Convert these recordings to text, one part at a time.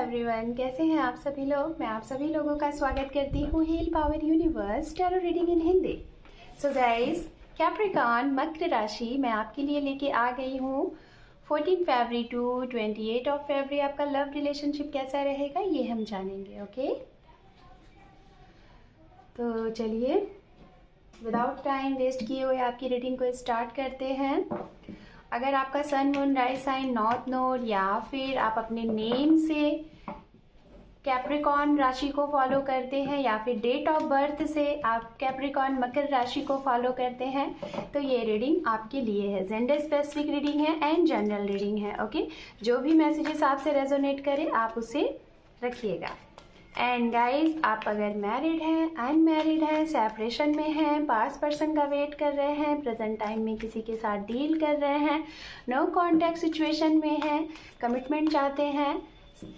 Everyone, कैसे हैं आप सभी लोग। मैं आप सभी लोगों का स्वागत करती हूँ heal power universe tarot reading in Hindi. So guys, Capricorn मकर राशि मैं आपके लिए लेके आ गई हूँ 14 फरवरी टू 28 ऑफ फरवरी। आपका लव रिलेशनशिप कैसा रहेगा ये हम जानेंगे। ओके, तो चलिए विदाउट टाइम वेस्ट किए हुए आपकी रीडिंग को स्टार्ट करते हैं। अगर आपका sun moon rise sign north node या फिर आप अपने नेम से कैप्रिकॉर्न राशि को फॉलो करते हैं या फिर डेट ऑफ बर्थ से आप कैप्रिकॉर्न मकर राशि को फॉलो करते हैं तो ये रीडिंग आपके लिए है। जेंडर स्पेसिफिक रीडिंग है एंड जनरल रीडिंग है। ओके, जो भी मैसेजेस आपसे रेजोनेट करे आप उसे रखिएगा। एंड गाइज, आप अगर मैरिड हैं, अनमैरिड हैं, सेपरेशन में हैं, पास पर्सन का वेट कर रहे हैं, प्रेजेंट टाइम में किसी के साथ डील कर रहे हैं, नो कॉन्टैक्ट सिचुएशन में हैं, कमिटमेंट चाहते हैं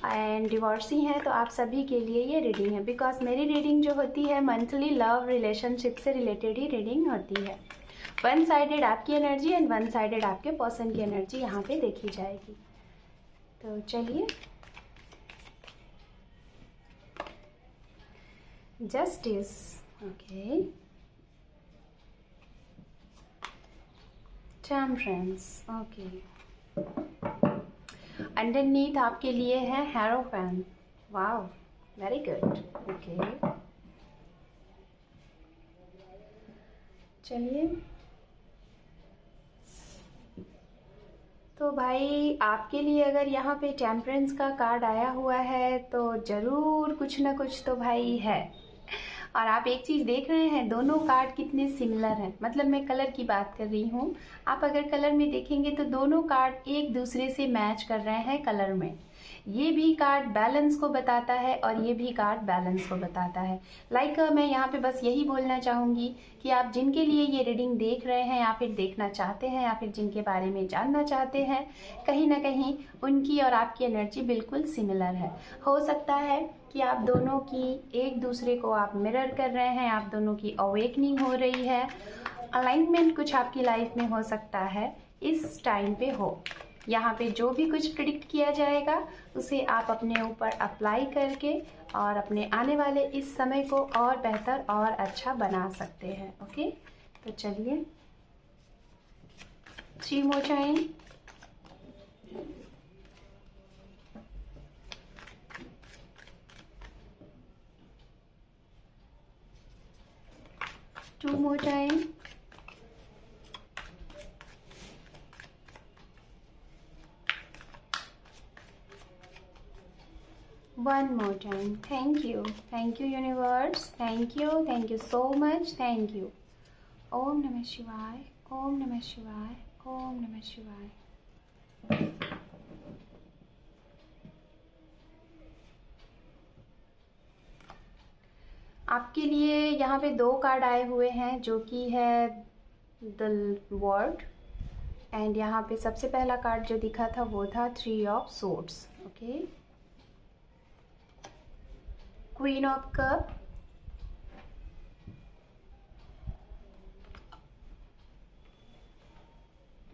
एंड डिवोर्सी हैं, तो आप सभी के लिए ये रीडिंग है। बिकॉज मेरी रीडिंग जो होती है मंथली लव रिलेशनशिप से रिलेटेड ही रीडिंग होती है। वन साइडेड आपकी एनर्जी एंड वन साइडेड आपके पर्सन की एनर्जी यहाँ पे देखी जाएगी। तो चलिए, justice, okay, temperance, okay, underneath आपके लिए है hierophant. Wow, very good. Okay, चलिए, तो भाई आपके लिए अगर यहाँ पे टेम्परेंस का कार्ड आया हुआ है तो ज़रूर कुछ ना कुछ तो भाई है। और आप एक चीज़ देख रहे हैं, दोनों कार्ड कितने सिमिलर हैं। मतलब मैं कलर की बात कर रही हूँ। आप अगर कलर में देखेंगे तो दोनों कार्ड एक दूसरे से मैच कर रहे हैं कलर में। ये भी कार्ड बैलेंस को बताता है और ये भी कार्ड बैलेंस को बताता है। मैं यहाँ पे बस यही बोलना चाहूँगी कि आप जिनके लिए ये रीडिंग देख रहे हैं या फिर देखना चाहते हैं या फिर जिनके बारे में जानना चाहते हैं, कहीं ना कहीं उनकी और आपकी एनर्जी बिल्कुल सिमिलर है। हो सकता है कि आप दोनों की एक दूसरे को आप मिरर कर रहे हैं, आप दोनों की अवेकनिंग हो रही है, अलाइनमेंट कुछ आपकी लाइफ में हो सकता है इस टाइम पे हो। यहाँ पे जो भी कुछ प्रिडिक्ट किया जाएगा उसे आप अपने ऊपर अप्लाई करके और अपने आने वाले इस समय को और बेहतर और अच्छा बना सकते हैं। ओके, तो चलिए, 3 more time, two more time, one more time. Thank you universe, thank you so much, thank you. ओम नमः शिवाय, ओम नमः शिवाय, ओम नमः शिवाय। आपके लिए यहाँ पे 2 कार्ड आए हुए हैं जो कि है द वर्ड एंड यहाँ पे सबसे पहला कार्ड जो दिखा था वो था 3 of swords. Okay, queen of cup,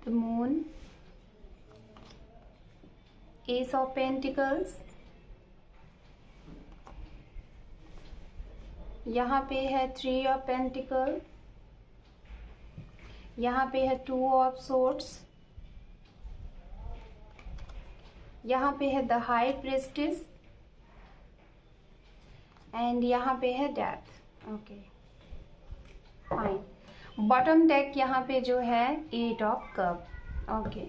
the moon, S of pentacles, यहाँ पे है 3 ऑफ पेंटिकल, यहाँ पे है 2 ऑफ सोर्ड्स, यहाँ पे है द हाई प्रिस्टेस एंड यहाँ पे है death. Okay, fine. Bottom deck यहाँ पे जो है 8 of cup. Okay,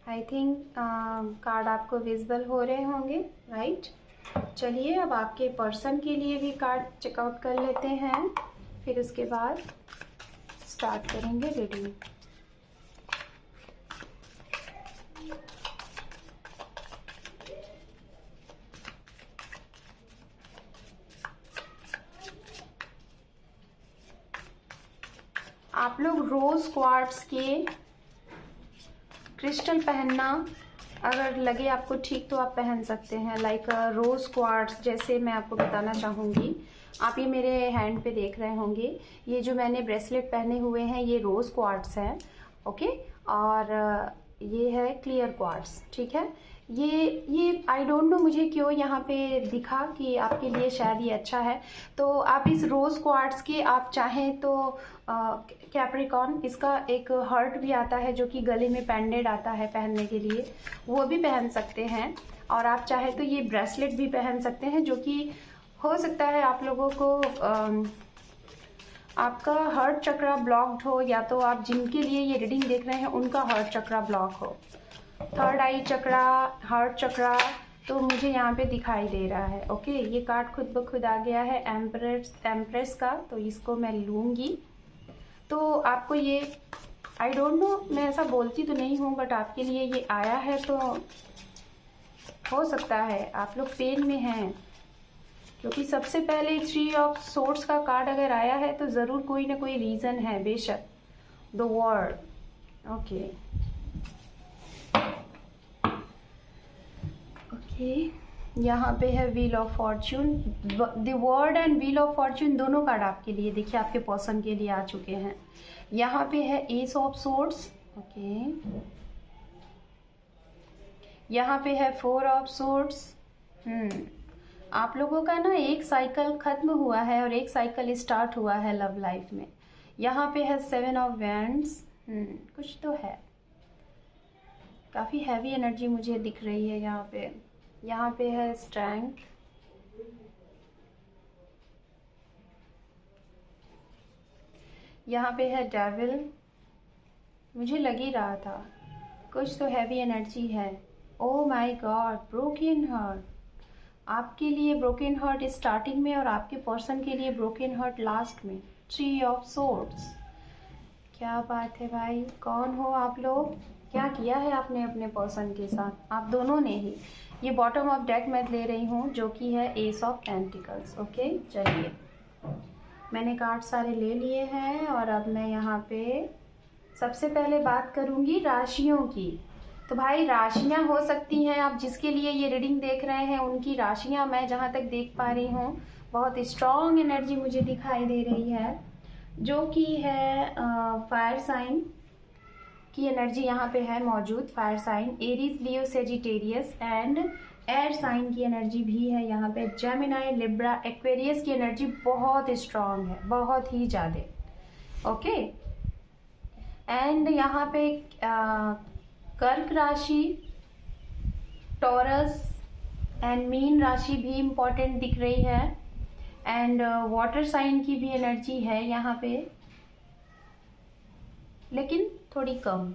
I think card आपको विजिबल हो रहे होंगे, राइट। चलिए, अब आपके पर्सन के लिए भी कार्ड चेकआउट कर लेते हैं, फिर उसके बाद स्टार्ट करेंगे रीडिंग। आप लोग रोज क्वार्ट्स के क्रिस्टल पहनना अगर लगे आपको ठीक तो आप पहन सकते हैं। लाइक रोज क्वार्ट्स, जैसे मैं आपको बताना चाहूँगी, आप ये मेरे हैंड पे देख रहे होंगे, ये जो मैंने ब्रेसलेट पहने हुए हैं ये रोज क्वार्ट्स हैं, ओके। और ये है क्लियर क्वार्ट्स, ठीक है। ये आई डोंट नो मुझे क्यों यहाँ पे दिखा कि आपके लिए शायद ये अच्छा है। तो आप इस रोज क्वार्ट्स के आप चाहें तो कैप्रिकॉर्न, इसका एक हर्ट भी आता है जो कि गले में पेंडेड आता है पहनने के लिए, वो भी पहन सकते हैं। और आप चाहे तो ये ब्रेसलेट भी पहन सकते हैं, जो कि हो सकता है आप लोगों को आपका हार्ट चक्रा ब्लॉक्ड हो, या तो आप जिनके लिए ये रीडिंग देख रहे हैं उनका हार्ट चक्रा ब्लॉक हो। थर्ड आई चक्रा, हार्ट चक्रा, तो मुझे यहाँ पे दिखाई दे रहा है, ओके। ये कार्ड खुद ब खुद आ गया है एम्प्रेस का, तो इसको मैं लूँगी। तो आपको ये आई डोंट नो, मैं ऐसा बोलती तो नहीं हूँ, बट आपके लिए ये आया है, तो हो सकता है आप लोग पेन में हैं, क्योंकि सबसे पहले 3 ऑफ सोर्ड्स का कार्ड अगर आया है तो ज़रूर कोई ना कोई रीज़न है, बेशक। The word, okay okay. यहाँ पे है wheel of Fortune. The word and wheel of Fortune दोनों कार्ड आपके लिए, देखिए आपके पर्सन के लिए आ चुके हैं। यहाँ पे है एस ऑफ सोर्ड्स, ओके। यहाँ पे है 4 ऑफ सोर्ड्स। आप लोगों का ना एक साइकिल खत्म हुआ है और एक साइकिल स्टार्ट हुआ है लव लाइफ में। यहाँ पे है 7 ऑफ वैंड्स। कुछ तो है, काफ़ी हैवी एनर्जी मुझे दिख रही है यहाँ पे। यहाँ पे है स्ट्रेंथ, यहाँ पे है डेविल। मुझे लग ही रहा था कुछ तो हैवी एनर्जी है। Oh my God, broken heart. आपके लिए ब्रोकन हार्ट स्टार्टिंग में और आपके पर्सन के लिए ब्रोकन हार्ट लास्ट में। 3 ऑफ सोर्ड्स, क्या बात है भाई। कौन हो आप लोग, क्या किया है आपने अपने पर्सन के साथ, आप दोनों ने ही। ये बॉटम ऑफ डेक मैं ले रही हूँ, जो कि है एस ऑफ पेंटिकल्स, ओके। चलिए, मैंने कार्ड सारे ले लिए हैं और अब मैं यहाँ पे सबसे पहले बात करूँगी राशियों की। तो भाई राशियाँ हो सकती हैं, आप जिसके लिए ये रीडिंग देख रहे हैं उनकी राशियाँ, मैं जहाँ तक देख पा रही हूँ बहुत स्ट्रॉन्ग एनर्जी मुझे दिखाई दे रही है, जो कि है फायर साइन की एनर्जी यहाँ पे है मौजूद। Fire sign Aries, Leo, Sagittarius and air sign की एनर्जी भी है यहाँ पे। जेमिनाई, लिब्रा, एक्वेरियस की एनर्जी बहुत स्ट्रॉन्ग है, बहुत ही ज़्यादा, ओके। एंड यहाँ पे कर्क राशि, टॉरस एंड मीन राशि भी इम्पॉर्टेंट दिख रही है। एंड वाटर साइन की भी एनर्जी है यहाँ पे, लेकिन थोड़ी कम।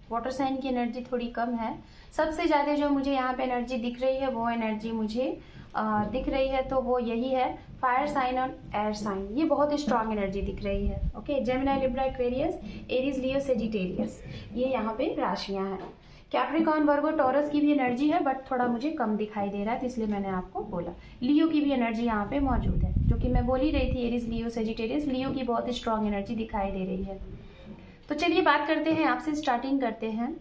वाटर साइन की एनर्जी थोड़ी कम है। सबसे ज़्यादा जो मुझे यहाँ पे एनर्जी दिख रही है वो एनर्जी मुझे दिख रही है, तो वो यही है फायर साइन और एयर साइन। ये बहुत स्ट्रॉन्ग एनर्जी दिख रही है, okay. Gemini, Libra, Aquarius, Aries, Leo, Sagittarius, ये यहाँ पे राशियाँ हैं। कैप्रिकॉर्न, वर्गो, टॉरस की भी एनर्जी है, बट थोड़ा मुझे कम दिखाई दे रहा है, तो इसलिए मैंने आपको बोला। लियो की भी एनर्जी यहाँ पे मौजूद है, जो कि मैं बोल ही रही थी, एरीज, लियो, सेजिटेरियस। लियो की बहुत स्ट्रॉन्ग एनर्जी दिखाई दे रही है। तो चलिए बात करते हैं, आपसे स्टार्टिंग करते हैं।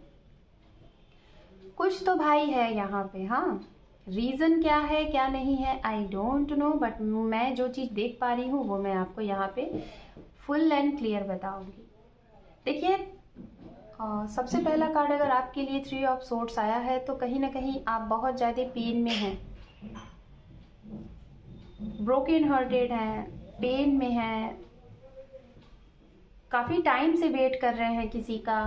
कुछ तो भाई है यहाँ पे, हाँ। रीज़न क्या है क्या नहीं है आई डोंट नो, बट मैं जो चीज़ देख पा रही हूँ वो मैं आपको यहाँ पे फुल एंड क्लियर बताऊंगी। देखिए, सबसे पहला कार्ड अगर आपके लिए 3 ऑफ सोर्ड्स आया है, तो कहीं ना कहीं आप बहुत ज़्यादा पेन में हैं, ब्रोकन हार्टेड हैं, पेन में हैं, काफ़ी टाइम से वेट कर रहे हैं किसी का।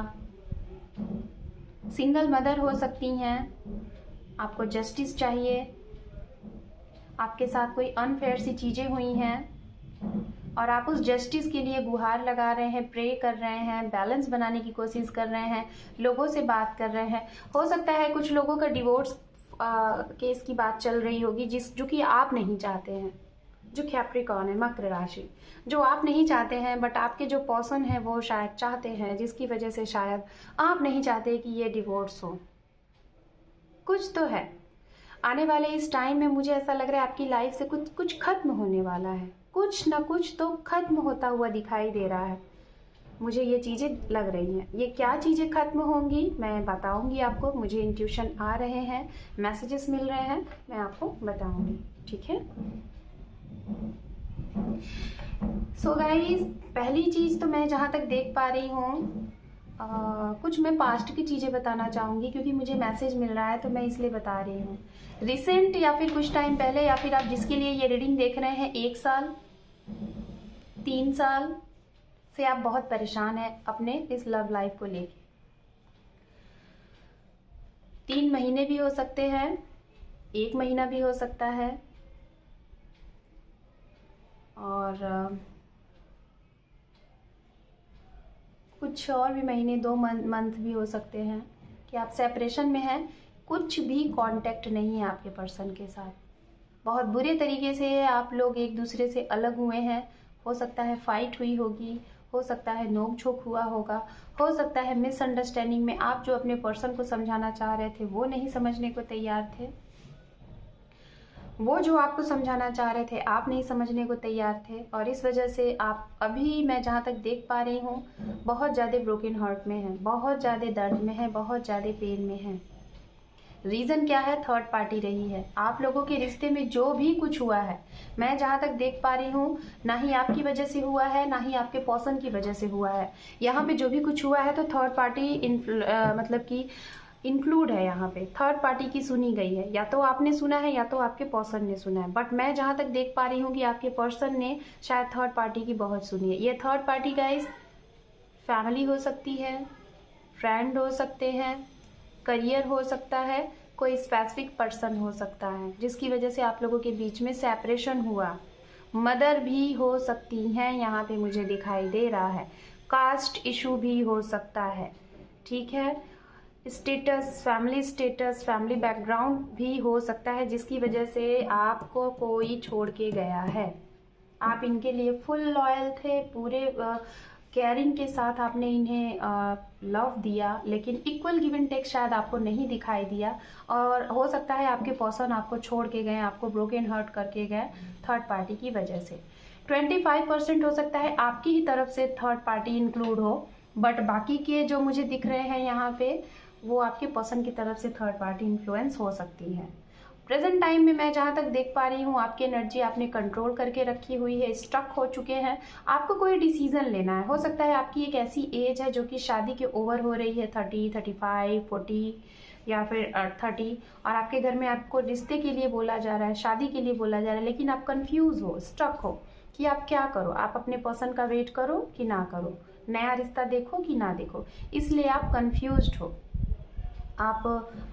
सिंगल मदर हो सकती हैं, आपको जस्टिस चाहिए, आपके साथ कोई अनफेयर सी चीज़ें हुई हैं और आप उस जस्टिस के लिए गुहार लगा रहे हैं, प्रे कर रहे हैं, बैलेंस बनाने की कोशिश कर रहे हैं, लोगों से बात कर रहे हैं। हो सकता है कुछ लोगों का डिवोर्स केस की बात चल रही होगी, जो कि आप नहीं चाहते हैं। जो कैप्रिकॉर्न है, मकर राशि, जो आप नहीं चाहते हैं, बट आपके जो पर्सन है वो शायद चाहते हैं, जिसकी वजह से शायद आप नहीं चाहते कि ये डिवोर्स हो। कुछ तो है आने वाले इस टाइम में, मुझे ऐसा लग रहा है आपकी लाइफ से कुछ खत्म होने वाला है, कुछ ना कुछ तो खत्म होता हुआ दिखाई दे रहा है। मुझे ये चीज़ें लग रही हैं। ये क्या चीज़ें ख़त्म होंगी मैं बताऊंगी आपको। मुझे इंट्यूशन आ रहे हैं, मैसेजेस मिल रहे हैं, मैं आपको बताऊंगी, ठीक है। सो गाइस, पहली चीज़ तो मैं जहाँ तक देख पा रही हूँ, कुछ मैं पास्ट की चीज़ें बताना चाहूँगी क्योंकि मुझे मैसेज मिल रहा है तो मैं इसलिए बता रही हूँ। रिसेंट या फिर कुछ टाइम पहले, या फिर आप जिसके लिए ये रीडिंग देख रहे हैं 1 साल 3 साल से आप बहुत परेशान हैं अपने इस लव लाइफ को लेके। 3 महीने भी हो सकते हैं, 1 महीना भी हो सकता है, और कुछ और भी महीने, 2 मंथ भी हो सकते हैं कि आप सेपरेशन में हैं। कुछ भी कांटेक्ट नहीं है आपके पर्सन के साथ। बहुत बुरे तरीके से आप लोग एक दूसरे से अलग हुए हैं। हो सकता है फाइट हुई होगी, हो सकता है नोक झोंक हुआ होगा, हो सकता है मिसअंडरस्टैंडिंग में आप जो अपने पर्सन को समझाना चाह रहे थे वो नहीं समझने को तैयार थे, वो जो आपको समझाना चाह रहे थे आप नहीं समझने को तैयार थे, और इस वजह से आप अभी, मैं जहाँ तक देख पा रही हूँ, बहुत ज़्यादा ब्रोकन हार्ट में हैं, बहुत ज़्यादा दर्द में है, बहुत ज़्यादा पेन में है। रीज़न क्या है? थर्ड पार्टी रही है। आप लोगों के रिश्ते में जो भी कुछ हुआ है, मैं जहाँ तक देख पा रही हूँ, ना ही आपकी वजह से हुआ है, ना ही आपके पर्सन की वजह से हुआ है। यहाँ पे जो भी कुछ हुआ है तो थर्ड पार्टी मतलब कि इंक्लूड है। यहाँ पे थर्ड पार्टी की सुनी गई है, या तो आपने सुना है या तो आपके पर्सन ने सुना है। बट मैं जहाँ तक देख पा रही हूँ कि आपके पर्सन ने शायद थर्ड पार्टी की बहुत सुनी है। ये थर्ड पार्टी गाइस फैमिली हो सकती है, फ्रेंड हो सकते हैं, करियर हो सकता है, कोई स्पेसिफिक पर्सन हो सकता है जिसकी वजह से आप लोगों के बीच में सेपरेशन हुआ। मदर भी हो सकती हैं, यहाँ पे मुझे दिखाई दे रहा है। कास्ट इशू भी हो सकता है, ठीक है। स्टेटस, फैमिली बैकग्राउंड भी हो सकता है जिसकी वजह से आपको कोई छोड़ के गया है। आप इनके लिए फुल लॉयल थे, पूरे केयरिंग के साथ आपने इन्हें लव दिया, लेकिन इक्वल गिव एंड टेक शायद आपको नहीं दिखाई दिया, और हो सकता है आपके पर्सन आपको छोड़ के गए, आपको ब्रोकन हर्ट करके गए थर्ड पार्टी की वजह से। 25% हो सकता है आपकी ही तरफ से थर्ड पार्टी इंक्लूड हो, बट बाकी के जो मुझे दिख रहे हैं यहाँ पे, वो आपके पर्सन की तरफ से थर्ड पार्टी इन्फ्लुएंस हो सकती है। प्रेजेंट टाइम में मैं जहाँ तक देख पा रही हूँ, आपकी एनर्जी आपने कंट्रोल करके रखी हुई है, स्टक हो चुके हैं। आपको कोई डिसीजन लेना है। हो सकता है आपकी एक ऐसी एज है जो कि शादी के ओवर हो रही है, 30, 35, 40 या फिर 30, और आपके घर में आपको रिश्ते के लिए बोला जा रहा है, शादी के लिए बोला जा रहा है, लेकिन आप कंफ्यूज हो, स्टक हो कि आप क्या करो। आप अपने पर्सन का वेट करो कि ना करो, नया रिश्ता देखो कि ना देखो, इसलिए आप कंफ्यूज्ड हो। आप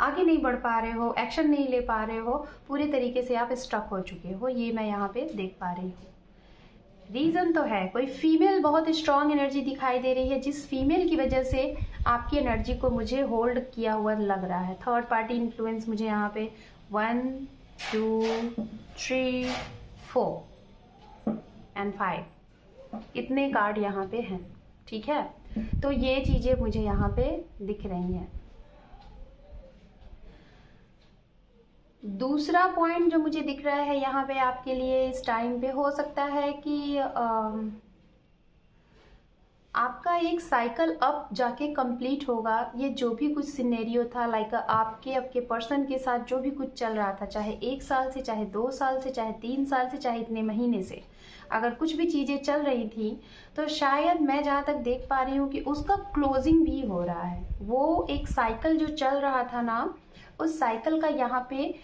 आगे नहीं बढ़ पा रहे हो, एक्शन नहीं ले पा रहे हो, पूरे तरीके से आप स्टक हो चुके हो, ये मैं यहाँ पे देख पा रही हूँ। रीज़न तो है, कोई फीमेल बहुत स्ट्रांग एनर्जी दिखाई दे रही है, जिस फीमेल की वजह से आपकी एनर्जी को मुझे होल्ड किया हुआ लग रहा है। थर्ड पार्टी इन्फ्लुएंस मुझे यहाँ पे 1, 2, 3, 4 एंड 5 इतने कार्ड यहाँ पे हैं, ठीक है। तो ये चीज़ें मुझे यहाँ पे दिख रही हैं। दूसरा पॉइंट जो मुझे दिख रहा है यहाँ पे आपके लिए इस टाइम पे, हो सकता है कि आपका एक साइकिल अब जाके कंप्लीट होगा। ये जो भी कुछ सिनेरियो था, लाइक आपके पर्सन के साथ जो भी कुछ चल रहा था, चाहे 1 साल से, चाहे 2 साल से, चाहे 3 साल से, चाहे इतने महीने से, अगर कुछ भी चीज़ें चल रही थी तो शायद मैं जहाँ तक देख पा रही हूँ कि उसका क्लोजिंग भी हो रहा है। वो एक साइकिल जो चल रहा था ना, उस साइकिल का यहाँ पे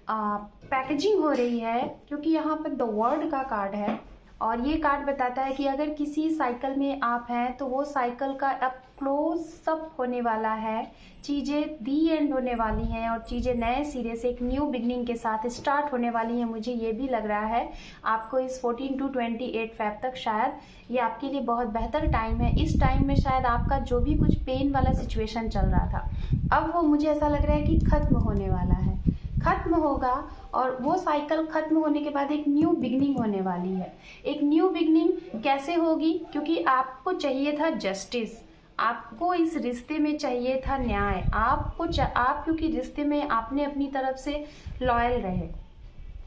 पैकेजिंग हो रही है, क्योंकि यहाँ पर द वर्ल्ड का कार्ड है, और ये कार्ड बताता है कि अगर किसी साइकिल में आप हैं तो वो साइकिल का अब क्लोज अप होने वाला है, चीज़ें दी एंड होने वाली हैं, और चीज़ें नए सिरे से एक न्यू बिगनिंग के साथ स्टार्ट होने वाली हैं। मुझे ये भी लग रहा है आपको इस 14 to 28 फेब तक शायद ये आपके लिए बहुत बेहतर टाइम है। इस टाइम में शायद आपका जो भी कुछ पेन वाला सिचुएशन चल रहा था, अब वो मुझे ऐसा लग रहा है कि खत्म होने वाला है, खत्म होगा, और वो साइकिल खत्म होने के बाद एक न्यू बिगनिंग होने वाली है। एक न्यू बिगनिंग कैसे होगी? क्योंकि आपको चाहिए था जस्टिस, आपको इस रिश्ते में चाहिए था न्याय, आप क्योंकि रिश्ते में आपने अपनी तरफ से लॉयल रहे,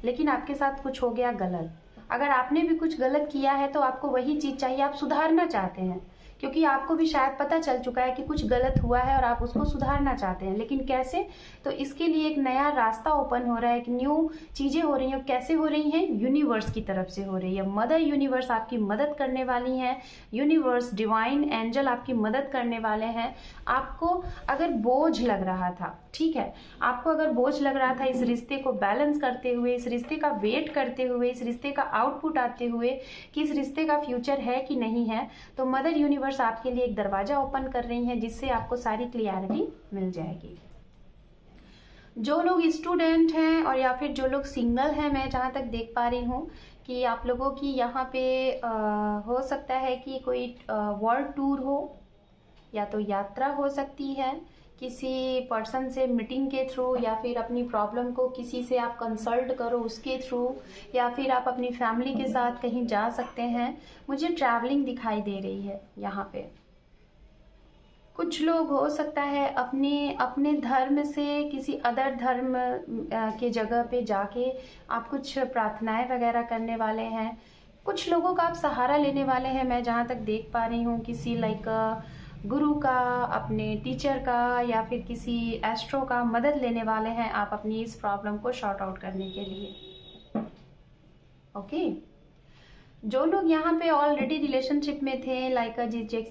लेकिन आपके साथ कुछ हो गया गलत। अगर आपने भी कुछ गलत किया है तो आपको वही चीज़ चाहिए, आप सुधारना चाहते हैं, क्योंकि आपको भी शायद पता चल चुका है कि कुछ गलत हुआ है और आप उसको सुधारना चाहते हैं, लेकिन कैसे? तो इसके लिए एक नया रास्ता ओपन हो रहा है, एक न्यू चीज़ें हो रही हैं। कैसे हो रही हैं? यूनिवर्स की तरफ से हो रही है। मदर यूनिवर्स आपकी मदद करने वाली है, यूनिवर्स डिवाइन एंजल आपकी मदद करने वाले हैं। आपको अगर बोझ लग रहा था, ठीक है, आपको अगर बोझ लग रहा था इस रिश्ते को बैलेंस करते हुए, इस रिश्ते का वेट करते हुए, इस रिश्ते का आउटपुट आते हुए कि इस रिश्ते का फ्यूचर है कि नहीं है, तो मदर यूनिवर्स आपके लिए एक दरवाजा ओपन कर रही है जिससे आपको सारी क्लियरिटी मिल जाएगी। जो लोग स्टूडेंट हैं और या फिर जो लोग सिंगल हैं, मैं जहाँ तक देख पा रही हूँ कि आप लोगों की यहाँ पे हो सकता है कि कोई वर्ल्ड टूर हो, या तो यात्रा हो सकती है किसी पर्सन से मीटिंग के थ्रू, या फिर अपनी प्रॉब्लम को किसी से आप कंसल्ट करो उसके थ्रू, या फिर आप अपनी फैमिली के साथ कहीं जा सकते हैं। मुझे ट्रैवलिंग दिखाई दे रही है यहाँ पे। कुछ लोग हो सकता है अपने अपने धर्म से किसी अदर धर्म के जगह पे जाके आप कुछ प्रार्थनाएं वगैरह करने वाले हैं। कुछ लोगों का आप सहारा लेने वाले हैं, मैं जहाँ तक देख पा रही हूँ, किसी लाइक गुरु का, अपने टीचर का, या फिर किसी एस्ट्रो का मदद लेने वाले हैं आप अपनी इस प्रॉब्लम को शॉर्ट आउट करने के लिए। ओके, जो लोग यहाँ पे ऑलरेडी रिलेशनशिप में थे, लाइक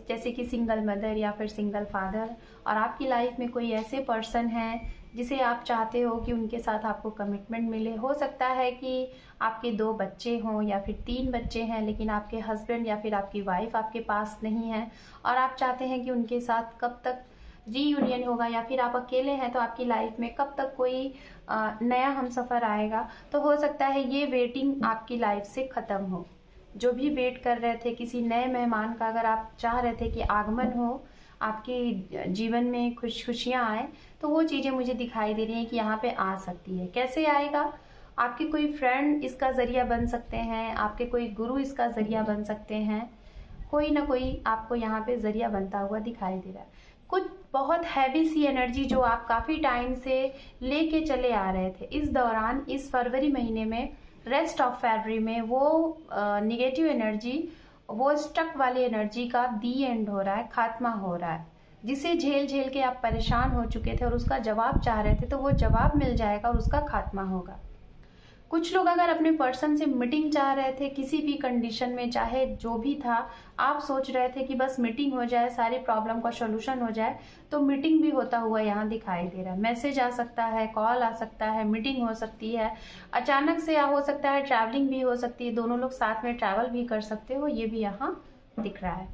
जैसे कि सिंगल मदर या फिर सिंगल फादर, और आपकी लाइफ में कोई ऐसे पर्सन हैं जिसे आप चाहते हो कि उनके साथ आपको कमिटमेंट मिले। हो सकता है कि आपके 2 बच्चे हों या फिर 3 बच्चे हैं, लेकिन आपके हस्बैंड या फिर आपकी वाइफ आपके पास नहीं है और आप चाहते हैं कि उनके साथ कब तक रीयूनियन होगा, या फिर आप अकेले हैं तो आपकी लाइफ में कब तक कोई नया हमसफ़र आएगा। तो हो सकता है ये वेटिंग आपकी लाइफ से ख़त्म हो। जो भी वेट कर रहे थे किसी नए मेहमान का, अगर आप चाह रहे थे कि आगमन हो, आपके जीवन में खुशियाँ आए, तो वो चीज़ें मुझे दिखाई दे रही हैं कि यहाँ पे आ सकती है। कैसे आएगा? आपके कोई फ्रेंड इसका ज़रिया बन सकते हैं, आपके कोई गुरु इसका ज़रिया बन सकते हैं, कोई ना कोई आपको यहाँ पे ज़रिया बनता हुआ दिखाई दे रहा है। कुछ बहुत हैवी सी एनर्जी जो आप काफ़ी टाइम से लेके चले आ रहे थे, इस दौरान इस फरवरी महीने में, रेस्ट ऑफ फरवरी में, वो निगेटिव एनर्जी, वो स्टक वाली एनर्जी का दी एंड हो रहा है, खात्मा हो रहा है, जिसे झेल झेल के आप परेशान हो चुके थे और उसका जवाब चाह रहे थे, तो वो जवाब मिल जाएगा और उसका खात्मा होगा। कुछ लोग अगर अपने पर्सन से मीटिंग चाह रहे थे किसी भी कंडीशन में, चाहे जो भी था, आप सोच रहे थे कि बस मीटिंग हो जाए, सारी प्रॉब्लम का सोल्यूशन हो जाए, तो मीटिंग भी होता हुआ यहाँ दिखाई दे रहा है। मैसेज आ सकता है, कॉल आ सकता है, मीटिंग हो सकती है, अचानक से हो सकता है, ट्रैवलिंग भी हो सकती है, दोनों लोग साथ में ट्रैवल भी कर सकते हो, ये भी यहाँ दिख रहा है।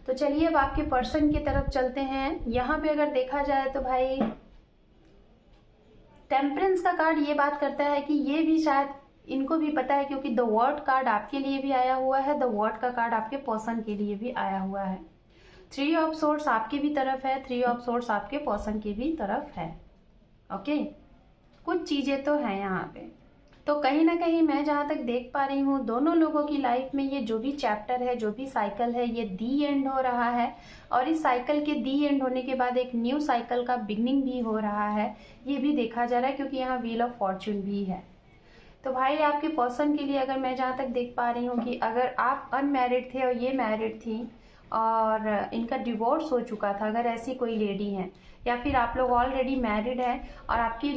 तो चलिए अब आपके पर्सन की तरफ चलते हैं। यहाँ पे अगर देखा जाए तो भाई टेम्परेंस का कार्ड ये बात करता है कि ये भी शायद इनको भी पता है, क्योंकि द वर्ड कार्ड आपके लिए भी आया हुआ है, द वर्ड का कार्ड आपके पर्सन के लिए भी आया हुआ है, 3 ऑफ सोर्स आपकी भी तरफ है, 3 ऑफ सोर्स आपके पर्सन की भी तरफ है। ओके, कुछ चीजें तो हैं यहाँ पे। तो कहीं ना कहीं मैं जहाँ तक देख पा रही हूँ, दोनों लोगों की लाइफ में ये जो भी चैप्टर है, जो भी साइकिल है, ये दी एंड हो रहा है, और इस साइकिल के दी एंड होने के बाद एक न्यू साइकिल का बिगनिंग भी हो रहा है, ये भी देखा जा रहा है, क्योंकि यहाँ व्हील ऑफ फॉर्चून भी है। तो भाई आपके पर्सन के लिए अगर मैं जहाँ तक देख पा रही हूँ कि अगर आप अनमैरिड थे और ये मैरिड थी और इनका डिवोर्स हो चुका था, अगर ऐसी कोई लेडी है, या फिर आप लोग ऑलरेडी मैरिड हैं और आपकी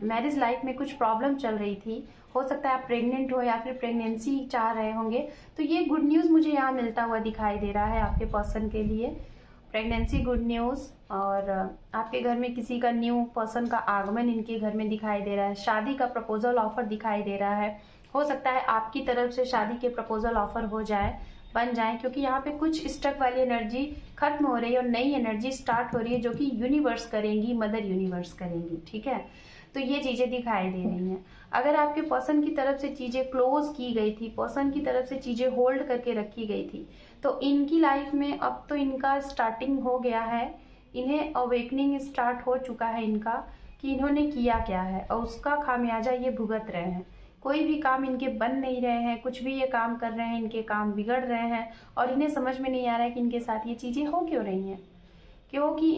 मैरिज लाइफ में कुछ प्रॉब्लम चल रही थी, हो सकता है आप प्रेग्नेंट हो या फिर प्रेगनेंसी चाह रहे होंगे, तो ये गुड न्यूज़ मुझे यहाँ मिलता हुआ दिखाई दे रहा है आपके पर्सन के लिए। प्रेगनेंसी गुड न्यूज़, और आपके घर में किसी का न्यू पर्सन का आगमन इनके घर में दिखाई दे रहा है, शादी का प्रपोजल ऑफर दिखाई दे रहा है। हो सकता है आपकी तरफ से शादी के प्रपोजल ऑफर हो जाए, बन जाए, क्योंकि यहाँ पे कुछ स्टक वाली एनर्जी खत्म हो रही है और नई एनर्जी स्टार्ट हो रही है, जो कि यूनिवर्स करेंगी, मदर यूनिवर्स करेंगी। ठीक है, तो ये चीज़ें दिखाई दे रही हैं। अगर आपके पर्सन की तरफ से चीज़ें क्लोज की गई थी, पर्सन की तरफ से चीज़ें होल्ड करके रखी गई थी, तो इनकी लाइफ में अब तो इनका स्टार्टिंग हो गया है, इन्हें अवेकनिंग स्टार्ट हो चुका है इनका, कि इन्होंने किया क्या है और उसका खामियाजा ये भुगत रहे हैं। कोई भी काम इनके बन नहीं रहे हैं, कुछ भी ये काम कर रहे हैं इनके काम बिगड़ रहे हैं, और इन्हें समझ में नहीं आ रहा है कि इनके साथ ये चीज़ें हो क्यों रही हैं। क्योंकि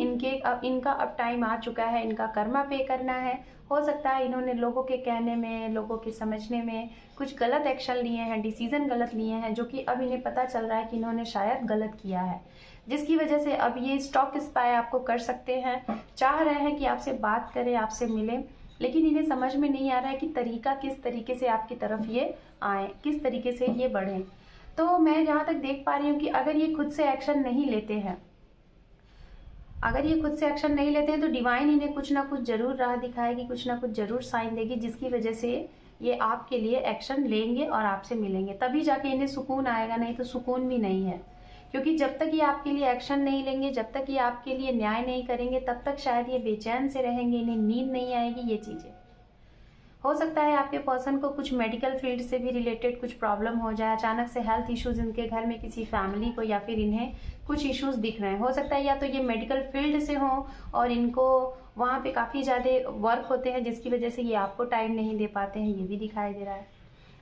इनका अब टाइम आ चुका है, इनका कर्मा पे करना है। हो सकता है इन्होंने लोगों के कहने में, लोगों के समझने में कुछ गलत एक्शन लिए हैं, डिसीजन गलत लिए हैं, जो कि अब इन्हें पता चल रहा है कि इन्होंने शायद गलत किया है, जिसकी वजह से अब ये स्टॉक स्पाई आपको कर सकते हैं। चाह रहे हैं कि आपसे बात करें, आपसे मिलें, लेकिन इन्हें समझ में नहीं आ रहा है कि तरीका किस तरीके से आपकी तरफ ये आए, किस तरीके से ये बढ़ें। तो मैं जहाँ तक देख पा रही हूँ कि अगर ये खुद से एक्शन नहीं लेते हैं, तो डिवाइन इन्हें कुछ ना कुछ जरूर राह दिखाएगी, कुछ ना कुछ जरूर साइन देगी, जिसकी वजह से ये आपके लिए एक्शन लेंगे और आपसे मिलेंगे। तभी जाके इन्हें सुकून आएगा, नहीं तो सुकून भी नहीं है। क्योंकि जब तक ये आपके लिए एक्शन नहीं लेंगे, जब तक ये आपके लिए न्याय नहीं करेंगे, तब तक शायद ये बेचैन से रहेंगे, इन्हें नींद नहीं आएगी। ये चीजें हो सकता है आपके पर्सन को कुछ मेडिकल फील्ड से भी रिलेटेड कुछ प्रॉब्लम हो जाए, अचानक से हेल्थ इश्यूज इनके घर में किसी फैमिली को, या फिर इन्हें कुछ इश्यूज दिख रहे हैं। हो सकता है या तो ये मेडिकल फील्ड से हो और इनको वहाँ पे काफ़ी ज़्यादा वर्क होते हैं, जिसकी वजह से ये आपको टाइम नहीं दे पाते हैं, ये भी दिखाई दे रहा है।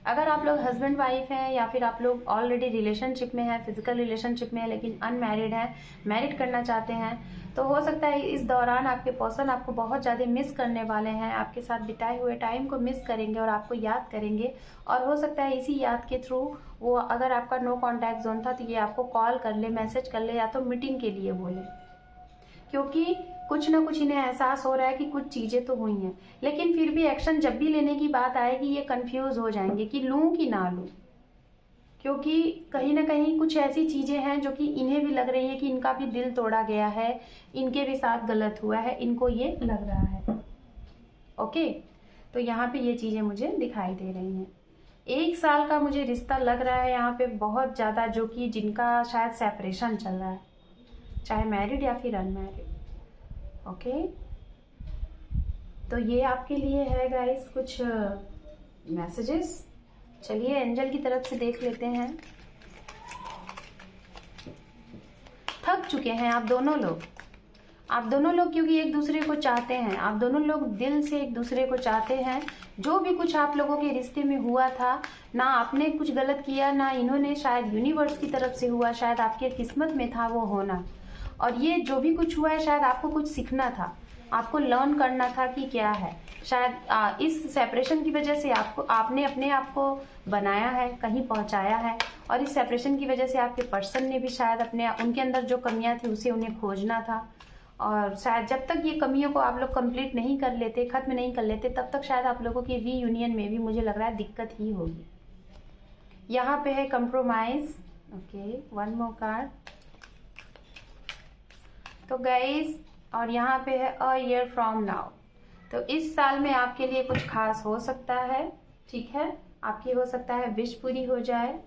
अगर आप लोग हस्बैंड वाइफ हैं या फिर आप लोग ऑलरेडी रिलेशनशिप में हैं, फिजिकल रिलेशनशिप में हैं, लेकिन अनमैरिड हैं, मैरिड करना चाहते हैं, तो हो सकता है इस दौरान आपके पर्सन आपको बहुत ज़्यादा मिस करने वाले हैं, आपके साथ बिताए हुए टाइम को मिस करेंगे और आपको याद करेंगे। और हो सकता है इसी याद के थ्रू वो, अगर आपका नो कॉन्टैक्ट जोन था, तो ये आपको कॉल कर ले, मैसेज कर ले, या तो मीटिंग के लिए बोले, क्योंकि कुछ ना कुछ इन्हें एहसास हो रहा है कि कुछ चीज़ें तो हुई हैं। लेकिन फिर भी एक्शन जब भी लेने की बात आएगी, ये कंफ्यूज हो जाएंगे कि लूँ कि ना लूँ, क्योंकि कहीं ना कहीं कुछ ऐसी चीज़ें हैं जो कि इन्हें भी लग रही है कि इनका भी दिल तोड़ा गया है, इनके भी साथ गलत हुआ है, इनको ये लग रहा है। ओके, तो यहाँ पे ये चीज़ें मुझे दिखाई दे रही हैं। 1 साल का मुझे रिश्ता लग रहा है यहाँ पे बहुत ज़्यादा, जो कि जिनका शायद सेपरेशन चल रहा है, चाहे मैरिड या फिर अनमैरिड। ओके, तो ये आपके लिए है गाइस कुछ मैसेजेस। चलिए एंजल की तरफ से देख लेते हैं। थक चुके हैं आप दोनों लोग, क्योंकि एक दूसरे को चाहते हैं, आप दोनों लोग दिल से एक दूसरे को चाहते हैं। जो भी कुछ आप लोगों के रिश्ते में हुआ था, ना आपने कुछ गलत किया, ना इन्होंने, शायद यूनिवर्स की तरफ से हुआ, शायद आपके किस्मत में था वो होना। और ये जो भी कुछ हुआ है, शायद आपको कुछ सीखना था, आपको लर्न करना था कि क्या है। शायद इस सेपरेशन की वजह से आपने अपने आप को बनाया है, कहीं पहुंचाया है, और इस सेपरेशन की वजह से आपके पर्सन ने भी शायद उनके अंदर जो कमियां थी उसे उन्हें खोजना था। और शायद जब तक ये कमियों को आप लोग कंप्लीट नहीं कर लेते, खत्म नहीं कर लेते, तब तक शायद आप लोगों की रीयूनियन में भी मुझे लग रहा है दिक्कत ही होगी। यहाँ पे है कंप्रोमाइज। ओके, 1 मोर कार्ड। तो गाइस, और यहाँ पे है अ ईयर फ्रॉम नाउ। तो इस साल में आपके लिए कुछ खास हो सकता है, ठीक है, आपकी हो सकता है विश पूरी हो जाए,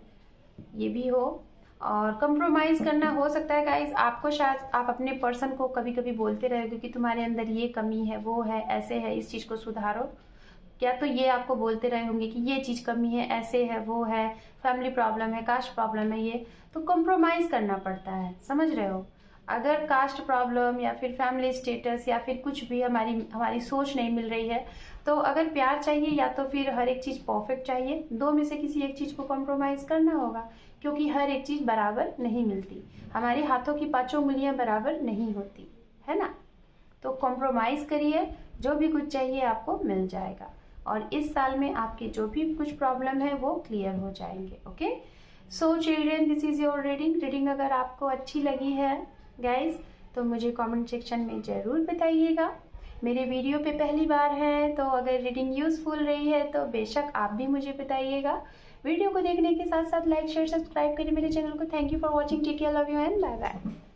ये भी हो। और कंप्रोमाइज करना हो सकता है गाइस आपको, शायद आप अपने पर्सन को कभी कभी बोलते रहोगे कि तुम्हारे अंदर ये कमी है, वो है, ऐसे है, इस चीज को सुधारो। क्या तो ये आपको बोलते रहे होंगे कि ये चीज कमी है, ऐसे है, वो है, फैमिली प्रॉब्लम है, कास्ट प्रॉब्लम है, ये तो कंप्रोमाइज करना पड़ता है, समझ रहे हो। अगर कास्ट प्रॉब्लम या फिर फैमिली स्टेटस या फिर कुछ भी हमारी सोच नहीं मिल रही है, तो अगर प्यार चाहिए या तो फिर हर एक चीज़ परफेक्ट चाहिए, दो में से किसी एक चीज़ को कॉम्प्रोमाइज़ करना होगा, क्योंकि हर एक चीज़ बराबर नहीं मिलती, हमारे हाथों की 5 उंगलियां बराबर नहीं होती, है ना। तो कॉम्प्रोमाइज़ करिए, जो भी कुछ चाहिए आपको मिल जाएगा, और इस साल में आपके जो भी कुछ प्रॉब्लम है वो क्लियर हो जाएंगे। Okay, so children, this is your reading अगर आपको अच्छी लगी है गाइज, तो मुझे कमेंट सेक्शन में ज़रूर बताइएगा। मेरे वीडियो पे पहली बार हैं तो अगर रीडिंग यूज़फुल रही है तो बेशक आप भी मुझे बताइएगा। वीडियो को देखने के साथ साथ लाइक शेयर सब्सक्राइब करिए मेरे चैनल को। Thank you for watching, take care, love you and bye bye.